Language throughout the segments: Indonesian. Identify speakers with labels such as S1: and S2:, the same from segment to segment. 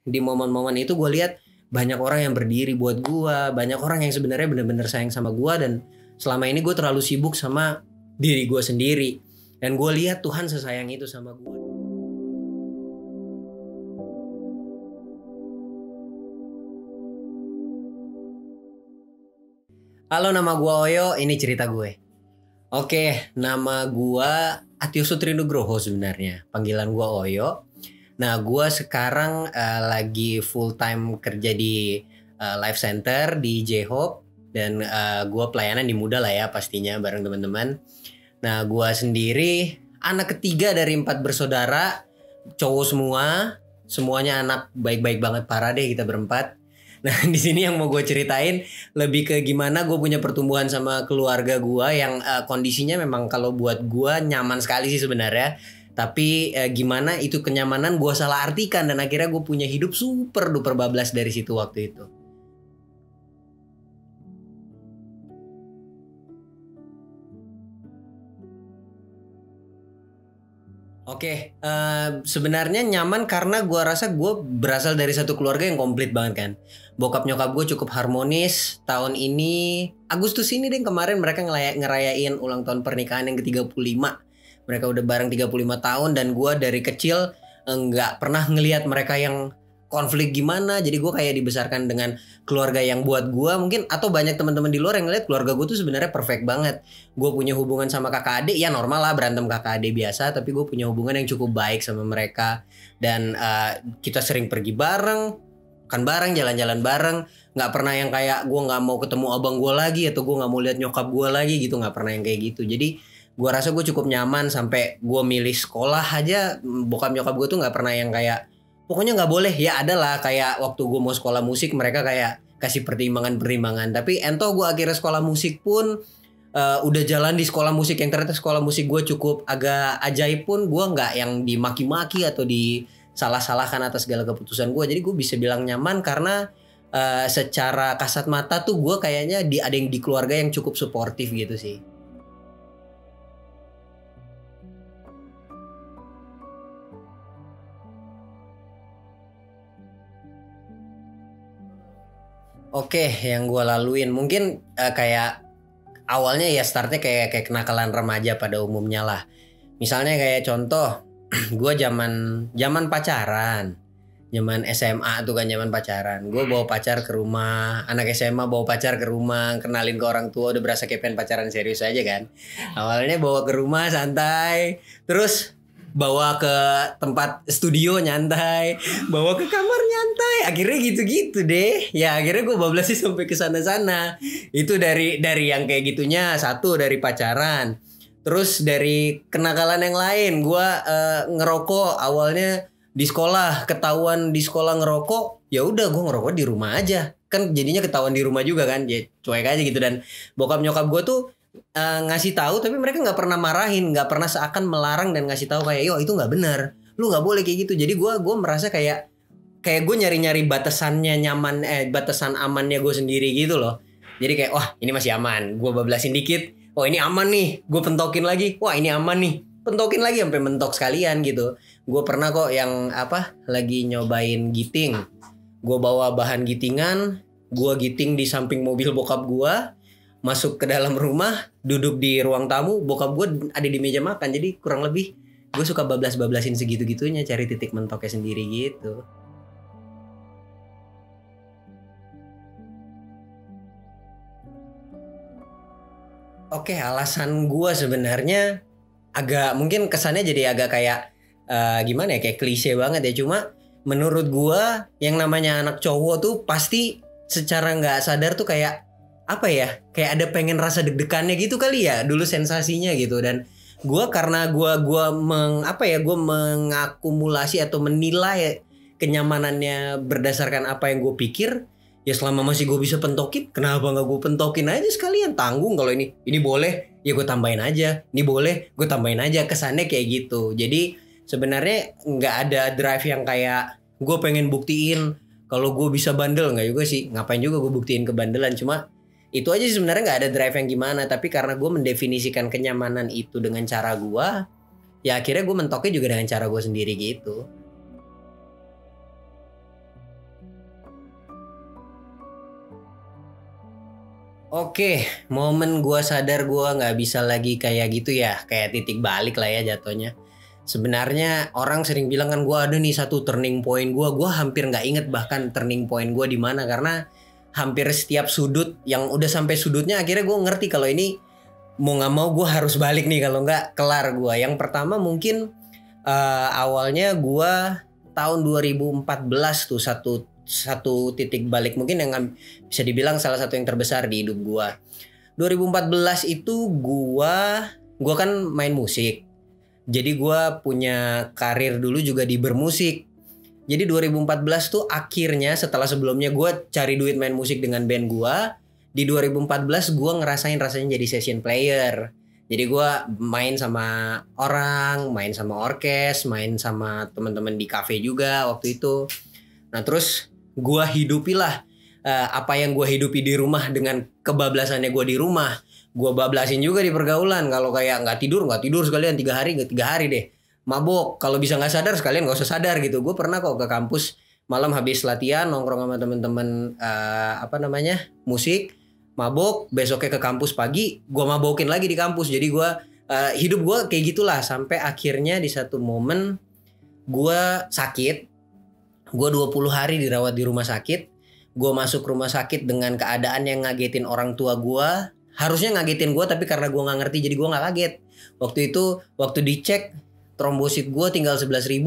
S1: di momen-momen itu gue lihat banyak orang yang berdiri buat gue, banyak orang yang sebenarnya benar-benar sayang sama gue, dan selama ini gue terlalu sibuk sama diri gue sendiri, dan gue lihat Tuhan sesayang itu sama gue. Halo, nama gue Oyo, ini cerita gue. Oke, nama gue Atioso Trinugroho sebenarnya, panggilan gue Oyo. Nah, gue sekarang lagi full time kerja di Life Center di J-Hope, dan gue pelayanan di Muda lah ya pastinya bareng teman-teman. Nah, gue sendiri anak ketiga dari 4 bersaudara, cowok semua, semuanya anak baik-baik banget, parah deh kita berempat. Nah, di sini yang mau gue ceritain lebih ke gimana gue punya pertumbuhan sama keluarga gue yang kondisinya memang kalau buat gue nyaman sekali sih sebenarnya. Tapi gimana itu kenyamanan gue salah artikan, dan akhirnya gue punya hidup super duper bablas dari situ waktu itu. Oke, sebenarnya nyaman karena gue rasa gue berasal dari satu keluarga yang komplit banget kan. Bokap nyokap gue cukup harmonis. Tahun ini, Agustus ini deh kemarin mereka ngerayain ulang tahun pernikahan yang ke-35. Mereka udah bareng 35 tahun, dan gue dari kecil nggak pernah ngelihat mereka yang konflik gimana. Jadi gue kayak dibesarkan dengan keluarga yang buat gue mungkin, atau banyak teman-teman di luar yang ngeliat keluarga gue tuh sebenarnya perfect banget. Gue punya hubungan sama kakak adik, ya normal lah berantem kakak adik biasa, tapi gue punya hubungan yang cukup baik sama mereka. Dan kita sering pergi bareng, kan bareng, jalan-jalan bareng. Nggak pernah yang kayak gue nggak mau ketemu abang gue lagi, atau gue nggak mau lihat nyokap gue lagi gitu. Nggak pernah yang kayak gitu. Jadi gue rasa gue cukup nyaman. Sampai gue milih sekolah aja, bokap nyokap gue tuh nggak pernah yang kayak pokoknya nggak boleh. Ya ada lah kayak waktu gue mau sekolah musik mereka kayak kasih pertimbangan-pertimbangan. Tapi entah gue akhirnya sekolah musik pun udah jalan di sekolah musik yang ternyata sekolah musik gue cukup agak ajaib pun, gue nggak yang dimaki-maki atau disalah-salahkan atas segala keputusan gue. Jadi gue bisa bilang nyaman karena secara kasat mata tuh gue kayaknya ada yang di keluarga yang cukup suportif gitu sih. Oke, yang gue laluin mungkin kayak awalnya ya startnya kayak kenakalan remaja pada umumnya lah. Misalnya kayak contoh, gue zaman zaman pacaran, zaman SMA tuh kan zaman pacaran. Gue bawa pacar ke rumah, anak SMA bawa pacar ke rumah, kenalin ke orang tua, udah berasa kayak pengen pacaran serius aja kan. Awalnya bawa ke rumah santai, terus bawa ke tempat studio nyantai, bawa ke kamar nyantai, akhirnya gitu-gitu deh. Ya akhirnya gue bablas sih sampai ke sana-sana. Itu dari yang kayak gitunya, satu dari pacaran. Terus dari kenakalan yang lain, gue ngerokok awalnya di sekolah, ketahuan di sekolah ngerokok, ya udah gue ngerokok di rumah aja. Kan jadinya ketahuan di rumah juga kan, ya cuek aja gitu. Dan bokap nyokap gue tuh ngasih tahu, tapi mereka nggak pernah marahin, nggak pernah seakan melarang dan ngasih tahu kayak yo itu nggak benar, lu nggak boleh kayak gitu. Jadi gue merasa kayak gue nyari-nyari batasannya nyaman, batasan amannya gue sendiri gitu loh. Jadi kayak wah ini masih aman, gue bablasin dikit, oh ini aman nih, gue pentokin lagi, wah ini aman nih, pentokin lagi sampai mentok sekalian gitu. Gue pernah kok yang lagi nyobain giting, gue bawa bahan gitingan, gue giting di samping mobil bokap gue, masuk ke dalam rumah, duduk di ruang tamu, bokap gue ada di meja makan. Jadi kurang lebih gue suka bablas-bablasin segitu-gitunya, cari titik mentoknya sendiri gitu. Oke, alasan gue sebenarnya agak mungkin kesannya jadi agak kayak gimana ya, kayak klise banget ya. Cuma menurut gue yang namanya anak cowok tuh pasti secara nggak sadar tuh kayak apa ya, kayak ada pengen rasa deg-degannya gitu kali ya dulu sensasinya gitu. Dan gue karena gue mengakumulasi atau menilai kenyamanannya berdasarkan apa yang gue pikir. Ya selama masih gue bisa pentokin, kenapa nggak gue pentokin aja sekalian, tanggung. Kalau ini boleh, ya gue tambahin aja. Ini boleh, gue tambahin aja. Kesannya kayak gitu. Jadi sebenarnya nggak ada drive yang kayak gue pengen buktiin kalau gue bisa bandel, nggak juga sih. Ngapain juga gue buktiin kebandelan. Cuma itu aja sih sebenarnya, nggak ada drive yang gimana. Tapi karena gue mendefinisikan kenyamanan itu dengan cara gue, ya akhirnya gue mentoknya juga dengan cara gue sendiri gitu. Oke, momen gua sadar gua nggak bisa lagi kayak gitu ya, kayak titik balik lah ya jatuhnya. Sebenarnya orang sering bilang kan gua ada nih satu turning point gua hampir nggak inget bahkan turning point gua di mana karena hampir setiap sudut yang udah sampai sudutnya akhirnya gua ngerti kalau ini mau nggak mau gua harus balik nih kalau nggak kelar gua. Yang pertama mungkin awalnya gua tahun 2014 tuh satu satu titik balik mungkin yang bisa dibilang salah satu yang terbesar di hidup gua. 2014 itu gua kan main musik. Jadi gua punya karir dulu juga di bermusik. Jadi 2014 tuh akhirnya setelah sebelumnya gua cari duit main musik dengan band gua, di 2014 gua ngerasain rasanya jadi session player. Jadi gua main sama orang, main sama orkes, main sama teman-teman di kafe juga waktu itu. Nah terus gua hidupilah apa yang gua hidupi di rumah dengan kebablasannya gua di rumah. Gua bablasin juga di pergaulan. Kalau kayak nggak tidur sekalian 3 hari, 3 hari deh. Mabok, kalau bisa nggak sadar sekalian nggak usah sadar gitu. Gue pernah kok ke kampus malam habis latihan nongkrong sama temen-temen apa namanya musik, mabok. Besoknya ke kampus pagi, gue mabokin lagi di kampus. Jadi gue hidup gue kayak gitulah sampai akhirnya di satu momen gue sakit. Gue 20 hari dirawat di rumah sakit. Gue masuk rumah sakit dengan keadaan yang ngagetin orang tua gue. Harusnya ngagetin gue tapi karena gue nggak ngerti jadi gue nggak kaget. Waktu itu waktu dicek trombosit gue tinggal 11.000.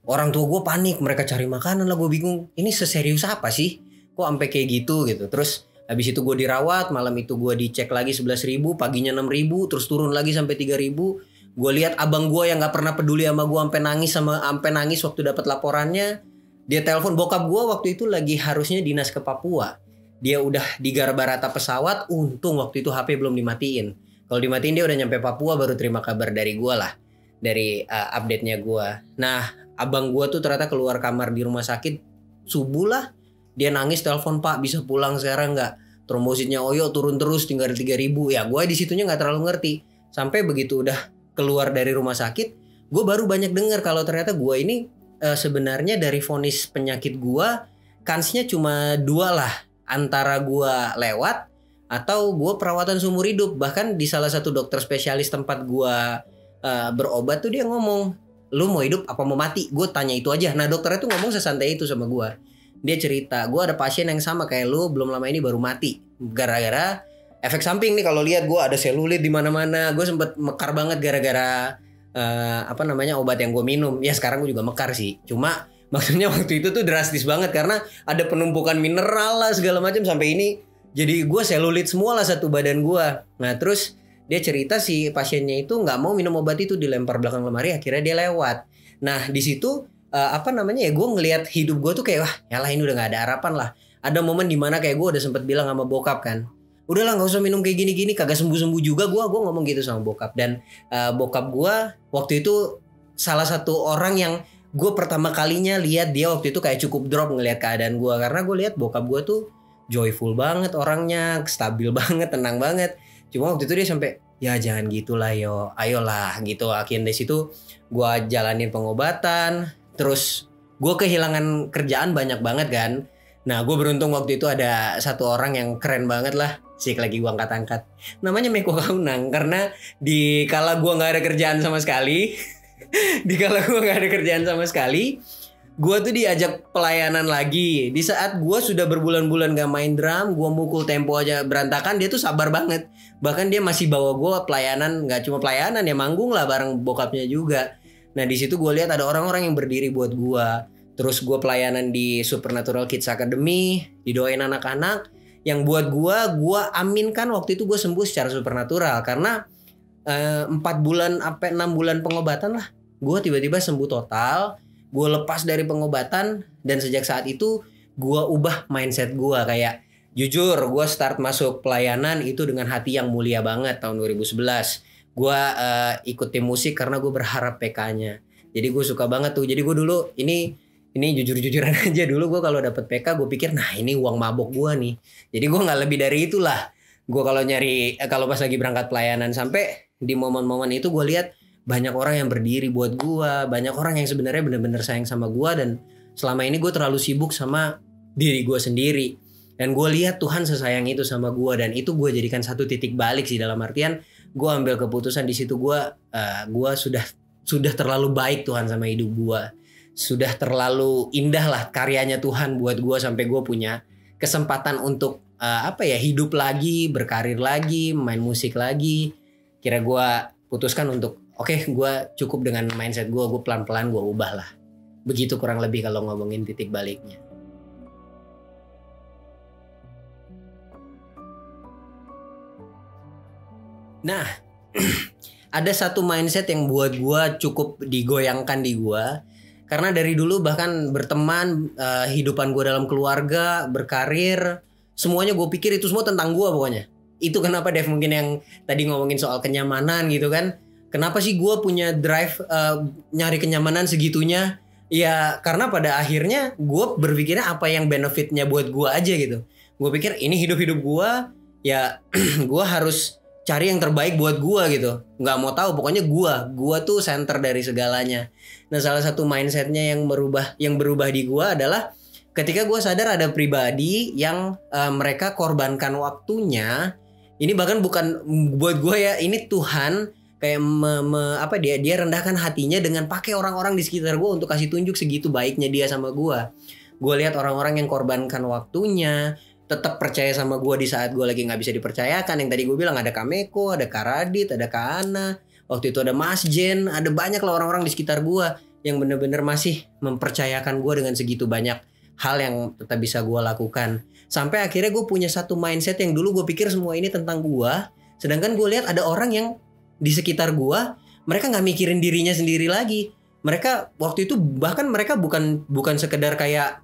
S1: Orang tua gue panik, mereka cari makanan lah, gue bingung. Ini seserius apa sih? Kok sampai kayak gitu gitu. Terus habis itu gue dirawat, malam itu gue dicek lagi 11.000, paginya 6.000, terus turun lagi sampai 3.000. Gue lihat abang gue yang nggak pernah peduli sama gue sampai nangis waktu dapat laporannya. Dia telepon bokap gue waktu itu lagi harusnya dinas ke Papua. Dia udah di Garbarata pesawat, untung waktu itu HP belum dimatiin. Kalau dimatiin dia udah nyampe Papua baru terima kabar dari gue lah. Dari update-nya gue. Nah abang gue tuh ternyata keluar kamar di rumah sakit subuh lah. Dia nangis telepon, "Pak bisa pulang sekarang nggak? Trombositnya Oyo turun terus tinggal 3.000." Ya gue di situnya nggak terlalu ngerti. Sampai begitu udah keluar dari rumah sakit, gue baru banyak dengar kalau ternyata gue ini sebenarnya dari vonis penyakit gue kansnya cuma 2 lah. Antara gue lewat atau gue perawatan seumur hidup. Bahkan di salah satu dokter spesialis tempat gue berobat tuh dia ngomong, "Lu mau hidup apa mau mati?" Gue tanya itu aja. Nah dokternya tuh ngomong sesantai itu sama gue. Dia cerita, "Gue ada pasien yang sama kayak lu, belum lama ini baru mati gara-gara efek samping nih. Kalau lihat gue ada selulit di mana-mana. Gue sempet mekar banget gara-gara apa namanya obat yang gue minum. Ya sekarang gue juga mekar sih. Cuma maksudnya waktu itu tuh drastis banget karena ada penumpukan mineral lah segala macam sampai ini. Jadi gue selulit semua lah satu badan gue. Nah terus dia cerita si pasiennya itu nggak mau minum obat itu, dilempar belakang lemari, akhirnya dia lewat. Nah di situ apa namanya ya gue ngelihat hidup gue tuh kayak wah yalah ini udah nggak ada harapan lah. Ada momen dimana kayak gue udah sempet bilang sama bokap kan, udahlah nggak usah minum kayak gini-gini, kagak sembuh-sembuh juga gue ngomong gitu sama bokap. Dan bokap gue waktu itu salah satu orang yang gue pertama kalinya lihat dia waktu itu kayak cukup drop ngelihat keadaan gue, karena gue lihat bokap gue tuh joyful banget orangnya, stabil banget, tenang banget. Cuma waktu itu dia sampai ya jangan gitulah yo, ayolah gitu. Akhirnya dari situ gue jalanin pengobatan, terus gue kehilangan kerjaan banyak banget kan. Nah gue beruntung waktu itu ada satu orang yang keren banget lah, sih lagi gue angkat-angkat. Namanya Meko Kaunang, karena di kala gue nggak ada kerjaan sama sekali, di kala gue nggak ada kerjaan sama sekali, gue tuh diajak pelayanan lagi. Di saat gue sudah berbulan-bulan gak main drum, gue mukul tempo aja berantakan, dia tuh sabar banget. Bahkan dia masih bawa gue pelayanan, gak cuma pelayanan ya, manggung lah bareng bokapnya juga. Nah di situ gue lihat ada orang-orang yang berdiri buat gue. Terus gue pelayanan di Supernatural Kids Academy, didoain anak-anak. Yang buat gue aminkan waktu itu gue sembuh secara supernatural. Karena 4 bulan sampai 6 bulan pengobatan lah, gue tiba-tiba sembuh total. Gue lepas dari pengobatan dan sejak saat itu gue ubah mindset gue. Kayak jujur gue start masuk pelayanan itu dengan hati yang mulia banget tahun 2011. Gue ikut tim musik karena gue berharap PK-nya. Jadi gue suka banget tuh. Jadi gue dulu ini jujur-jujuran aja, dulu gue kalau dapet PK gue pikir nah ini uang mabok gue nih. Jadi gue nggak lebih dari itulah. Gue kalau nyari kalau pas lagi berangkat pelayanan, sampai di momen-momen itu gue lihat banyak orang yang berdiri buat gue, banyak orang yang sebenarnya benar-benar sayang sama gue, dan selama ini gue terlalu sibuk sama diri gue sendiri. Dan gue lihat Tuhan sesayang itu sama gue, dan itu gue jadikan satu titik balik sih, dalam artian gue ambil keputusan di situ. Gue sudah terlalu baik Tuhan sama hidup gue, sudah terlalu indah lah karyanya Tuhan buat gue sampai gue punya kesempatan untuk hidup lagi, berkarir lagi, main musik lagi. Kira gue putuskan untuk gue cukup dengan mindset gue pelan-pelan gue ubah lah. Begitu kurang lebih kalau ngomongin titik baliknya. Nah, ada satu mindset yang buat gue cukup digoyangkan di gue. Karena dari dulu bahkan berteman, hidupan gue dalam keluarga, berkarir, semuanya gue pikir itu semua tentang gue pokoknya. Itu kenapa Dev mungkin yang tadi ngomongin soal kenyamanan gitu kan. Kenapa sih gue punya drive nyari kenyamanan segitunya? Ya karena pada akhirnya gue berpikirnya apa yang benefitnya buat gue aja gitu. Gue pikir ini hidup gue, ya gue harus cari yang terbaik buat gue gitu. Nggak mau tahu, pokoknya gue tuh center dari segalanya. Nah, salah satu mindsetnya yang berubah di gue adalah ketika gue sadar ada pribadi yang mereka korbankan waktunya. Ini bahkan bukan buat gue ya, ini Tuhan kayak dia rendahkan hatinya dengan pakai orang-orang di sekitar gue untuk kasih tunjuk segitu baiknya dia sama gue. Gue lihat orang-orang yang korbankan waktunya, tetap percaya sama gue di saat gue lagi nggak bisa dipercayakan. Yang tadi gue bilang ada Kameko, ada Karadit, ada Kana. Waktu itu ada Mas Jen, ada banyak lah orang-orang di sekitar gue yang bener-bener masih mempercayakan gue dengan segitu banyak hal yang tetap bisa gue lakukan. Sampai akhirnya gue punya satu mindset yang dulu gue pikir semua ini tentang gue. Sedangkan gue lihat ada orang yang di sekitar gue, mereka nggak mikirin dirinya sendiri lagi. Mereka waktu itu bahkan mereka bukan sekedar kayak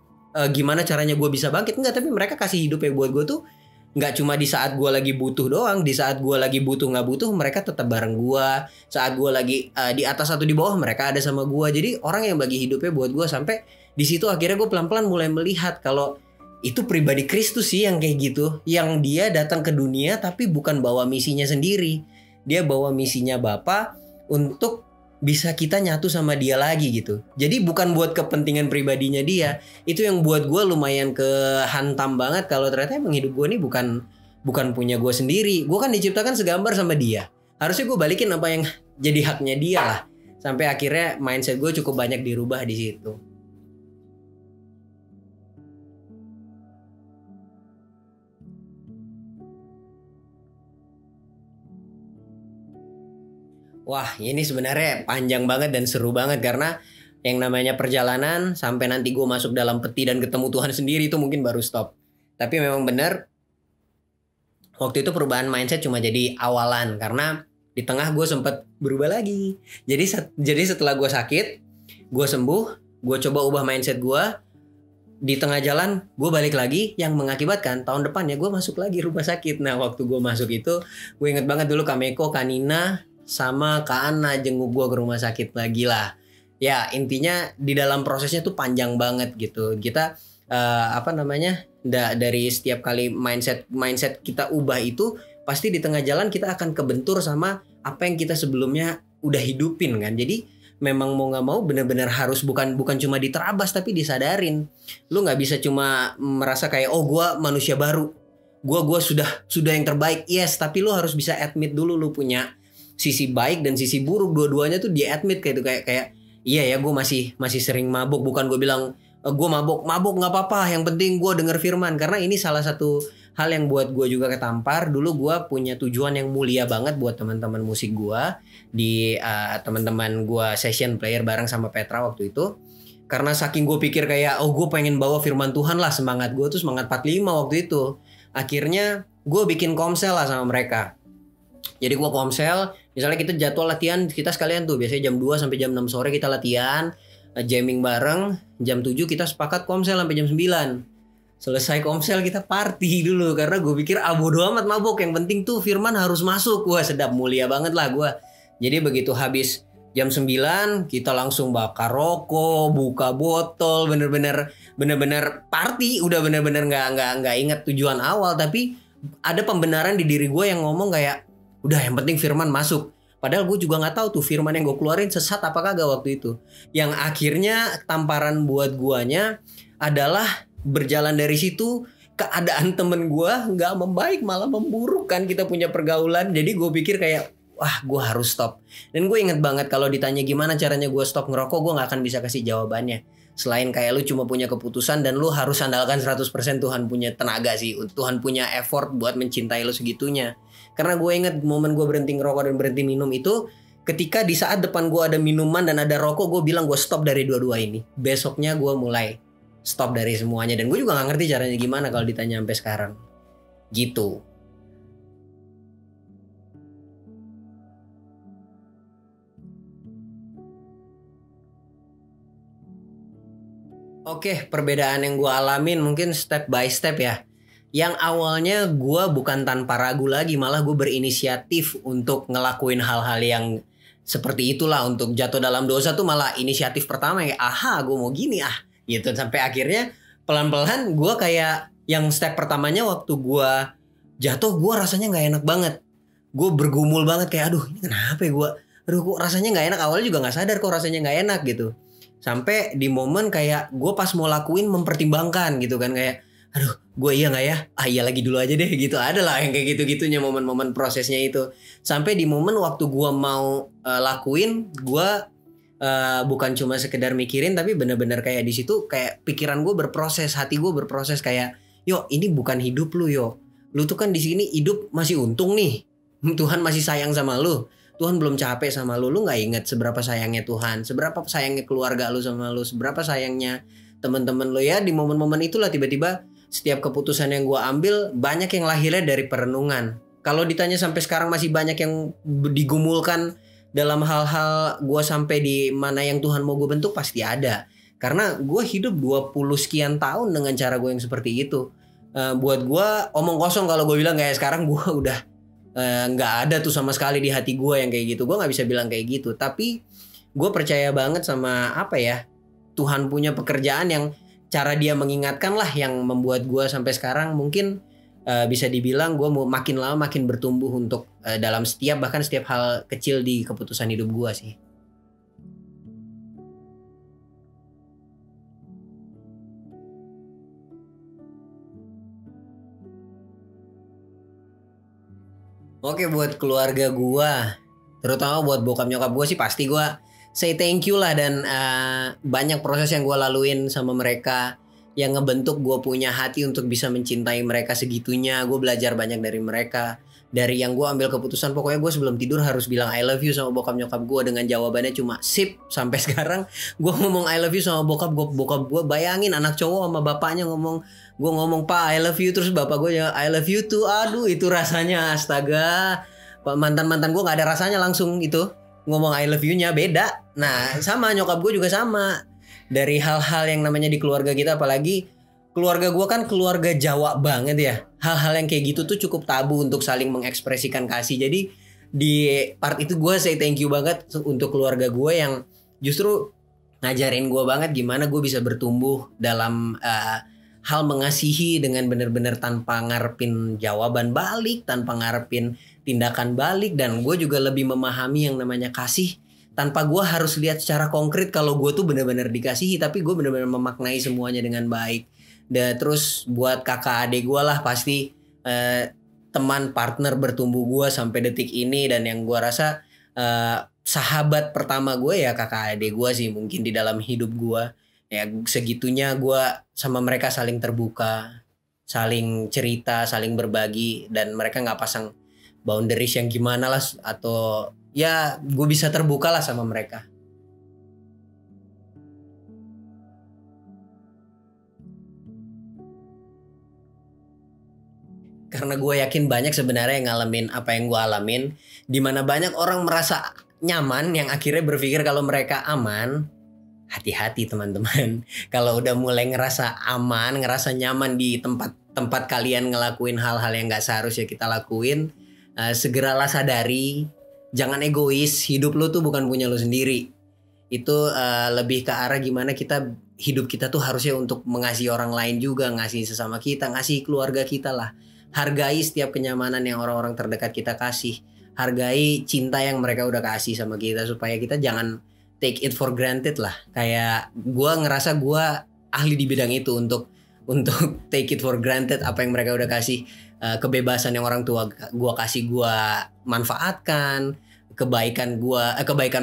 S1: gimana caranya gue bisa bangkit, enggak, tapi mereka kasih hidupnya buat gue tuh nggak cuma di saat gue lagi butuh doang. Di saat gue lagi butuh nggak butuh, mereka tetap bareng gue. Saat gue lagi di atas atau di bawah, mereka ada sama gue. Jadi orang yang bagi hidupnya buat gue. Sampai di situ akhirnya gue pelan-pelan mulai melihat kalau itu pribadi Kristus sih yang kayak gitu, yang dia datang ke dunia tapi bukan bawa misinya sendiri. Dia bawa misinya Bapa untuk bisa kita nyatu sama dia lagi gitu. Jadi bukan buat kepentingan pribadinya dia. Itu yang buat gue lumayan kehantam banget kalau ternyata emang hidup gue ini bukan punya gue sendiri. Gue kan diciptakan segambar sama dia. Harusnya gue balikin apa yang jadi haknya dia lah. Sampai akhirnya mindset gue cukup banyak dirubah di situ. Wah, ini sebenarnya panjang banget dan seru banget karena yang namanya perjalanan sampai nanti gue masuk dalam peti dan ketemu Tuhan sendiri itu mungkin baru stop. Tapi memang benar waktu itu perubahan mindset cuma jadi awalan karena di tengah gue sempat berubah lagi. Jadi setelah gue sakit, gue sembuh, gue coba ubah mindset gue. Di tengah jalan gue balik lagi yang mengakibatkan tahun depannya gue masuk lagi rumah sakit. Nah, waktu gue masuk itu gue inget banget dulu Kameko, Kanina sama Kak Ana jenguk gue ke rumah sakit lagi lah. Ya intinya di dalam prosesnya tuh panjang banget gitu. Kita dari setiap kali mindset kita ubah itu pasti di tengah jalan kita akan kebentur sama apa yang kita sebelumnya udah hidupin kan. Jadi memang mau nggak mau benar-benar harus bukan cuma diterabas tapi disadarin. Lu nggak bisa cuma merasa kayak gue manusia baru. Gue sudah yang terbaik. Yes, tapi lu harus bisa admit dulu lu punya sisi baik dan sisi buruk, dua-duanya tuh di admit kayak itu kayak iya ya gue masih sering mabuk. Bukan gue bilang gue mabuk nggak apa-apa, yang penting gue denger firman. Karena ini salah satu hal yang buat gue juga ketampar. Dulu gue punya tujuan yang mulia banget buat teman-teman musik gue di teman-teman gue session player bareng sama Petra waktu itu. Karena saking gue pikir kayak gue pengen bawa firman Tuhan lah, semangat gue tuh semangat 45 waktu itu. Akhirnya gue bikin komsel lah sama mereka. Jadi gue komsel, misalnya kita jadwal latihan kita sekalian tuh biasanya jam 2 sampai jam 6 sore kita latihan, jamming bareng, jam 7 kita sepakat komsel sampai jam 9. Selesai komsel kita party dulu karena gue pikir bodo amat mabuk, yang penting tuh firman harus masuk. Wah, sedap, mulia banget lah gue. Jadi begitu habis jam 9 kita langsung bakar rokok, buka botol, bener-bener party, udah bener-bener nggak ingat tujuan awal, tapi ada pembenaran di diri gue yang ngomong kayak udah yang penting firman masuk. Padahal gue juga gak tahu tuh firman yang gue keluarin sesat apa kagak waktu itu. Yang akhirnya tamparan buat guanya adalah berjalan dari situ keadaan temen gue nggak membaik malah memburuk kan kita punya pergaulan. Jadi gue pikir kayak wah gue harus stop. Dan gue inget banget kalau ditanya gimana caranya gue stop ngerokok, gue nggak akan bisa kasih jawabannya. Selain kayak lu cuma punya keputusan dan lu harus andalkan 100% Tuhan punya tenaga sih. Tuhan punya effort buat mencintai lu segitunya. Karena gue inget momen gue berhenti ngerokok dan berhenti minum itu ketika di saat depan gue ada minuman dan ada rokok, gue bilang gue stop dari dua-dua ini. Besoknya gue mulai stop dari semuanya. Dan gue juga gak ngerti caranya gimana kalau ditanya sampai sekarang. Gitu. Oke, perbedaan yang gue alamin mungkin step by step ya. Yang awalnya gue bukan tanpa ragu lagi, malah gue berinisiatif untuk ngelakuin hal-hal yang seperti itulah. Untuk jatuh dalam dosa tuh malah inisiatif pertama ya, aha gue mau gini gitu. Sampai akhirnya pelan-pelan gue kayak yang step pertamanya waktu gue jatuh, gue rasanya gak enak banget. Gue bergumul banget kayak aduh ini kenapa ya gue, aduh kok rasanya gak enak. Awalnya juga gak sadar kok rasanya gak enak gitu. Sampai di momen kayak gue pas mau lakuin mempertimbangkan gitu kan, kayak aduh gue iya gak ya, iya lagi dulu aja deh gitu. Ada lah yang kayak gitu-gitunya momen-momen prosesnya itu. Sampai di momen waktu gue mau lakuin, gue bukan cuma sekedar mikirin, tapi bener-bener kayak di situ kayak pikiran gue berproses, hati gue berproses kayak yo ini bukan hidup lu yo, lu tuh kan di sini hidup masih untung nih, Tuhan masih sayang sama lu. Tuhan belum capek sama lu gak inget seberapa sayangnya Tuhan, seberapa sayangnya keluarga lu sama lu, seberapa sayangnya teman-teman lu ya. Di momen-momen itulah tiba-tiba setiap keputusan yang gue ambil banyak yang lahirnya dari perenungan. Kalau ditanya sampai sekarang masih banyak yang digumulkan dalam hal-hal gue sampai di mana yang Tuhan mau gue bentuk, pasti ada. Karena gue hidup 20 sekian tahun dengan cara gue yang seperti itu. Buat gue omong kosong kalau gue bilang kayak sekarang gue udah nggak ada tuh sama sekali di hati gue yang kayak gitu. Gue nggak bisa bilang kayak gitu, tapi gue percaya banget sama apa ya, Tuhan punya pekerjaan yang cara dia mengingatkan lah yang membuat gue sampai sekarang mungkin bisa dibilang gue mau makin lama makin bertumbuh untuk dalam setiap bahkan setiap hal kecil di keputusan hidup gue sih. Oke, buat keluarga gua, terutama buat bokap nyokap gua sih pasti gua say thank you lah. Dan banyak proses yang gua laluin sama mereka yang ngebentuk gua punya hati untuk bisa mencintai mereka segitunya. Gua belajar banyak dari mereka. Dari yang gua ambil keputusan, pokoknya gua sebelum tidur harus bilang I love you sama bokap nyokap gua, dengan jawabannya cuma sip. Sampai sekarang gua ngomong I love you sama bokap gua, bayangin anak cowok sama bapaknya ngomong, gue ngomong pak I love you, terus bapak gue ya I love you too. Aduh itu rasanya astaga. Mantan-mantan gue gak ada rasanya langsung itu ngomong I love you-nya beda. Nah sama nyokap gue juga sama. Dari hal-hal yang namanya di keluarga kita, apalagi keluarga gue kan keluarga Jawa banget ya. Hal-hal yang kayak gitu tuh cukup tabu untuk saling mengekspresikan kasih. Jadi di part itu gue say thank you banget untuk keluarga gue yang justru ngajarin gue banget gimana gue bisa bertumbuh dalam hal mengasihi dengan benar-benar tanpa ngarepin jawaban balik, tanpa ngarepin tindakan balik. Dan gue juga lebih memahami yang namanya kasih tanpa gue harus lihat secara konkret kalau gue tuh benar-benar dikasihi, tapi gue benar-benar memaknai semuanya dengan baik. Dan terus buat kakak adik gue lah pasti teman partner bertumbuh gue sampai detik ini. Dan yang gue rasa sahabat pertama gue ya kakak adik gue sih mungkin di dalam hidup gue. Ya segitunya gue sama mereka saling terbuka, saling cerita, saling berbagi. Dan mereka gak pasang boundaries yang gimana lah, atau ya gue bisa terbuka lah sama mereka. Karena gue yakin banyak sebenarnya yang ngalamin apa yang gue alamin, dimana banyak orang merasa nyaman yang akhirnya berpikir kalau mereka aman. Hati-hati teman-teman. Kalau udah mulai ngerasa aman, ngerasa nyaman di tempat kalian ngelakuin hal-hal yang gak seharusnya kita lakuin, segeralah sadari, jangan egois. Hidup lu tuh bukan punya lu sendiri. Itu lebih ke arah gimana hidup kita tuh harusnya untuk mengasihi orang lain juga, ngasihi sesama kita, ngasihi keluarga kita lah. Hargai setiap kenyamanan yang orang-orang terdekat kita kasih. Hargai cinta yang mereka udah kasih sama kita, supaya kita jangan take it for granted lah. Kayak gue ngerasa gue ahli di bidang itu untuk untuk take it for granted apa yang mereka udah kasih. Kebebasan yang orang tua gue kasih gue manfaatkan, kebaikan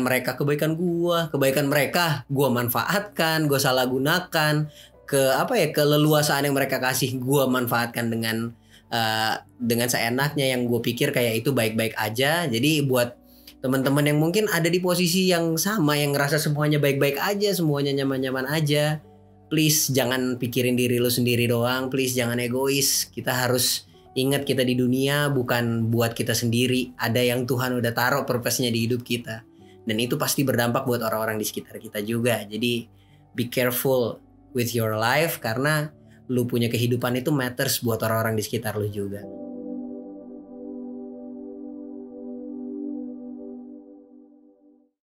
S1: mereka gue manfaatkan, gue salah gunakan, keleluasaan yang mereka kasih gue manfaatkan dengan seenaknya, yang gue pikir kayak itu baik-baik aja. Jadi buat teman-teman yang mungkin ada di posisi yang sama, yang ngerasa semuanya baik-baik aja, semuanya nyaman-nyaman aja, please jangan pikirin diri lu sendiri doang, please jangan egois. Kita harus ingat kita di dunia bukan buat kita sendiri. Ada yang Tuhan udah taruh purpose-nya di hidup kita. Dan itu pasti berdampak buat orang-orang di sekitar kita juga. Jadi be careful with your life, karena lu punya kehidupan itu matters buat orang-orang di sekitar lu juga.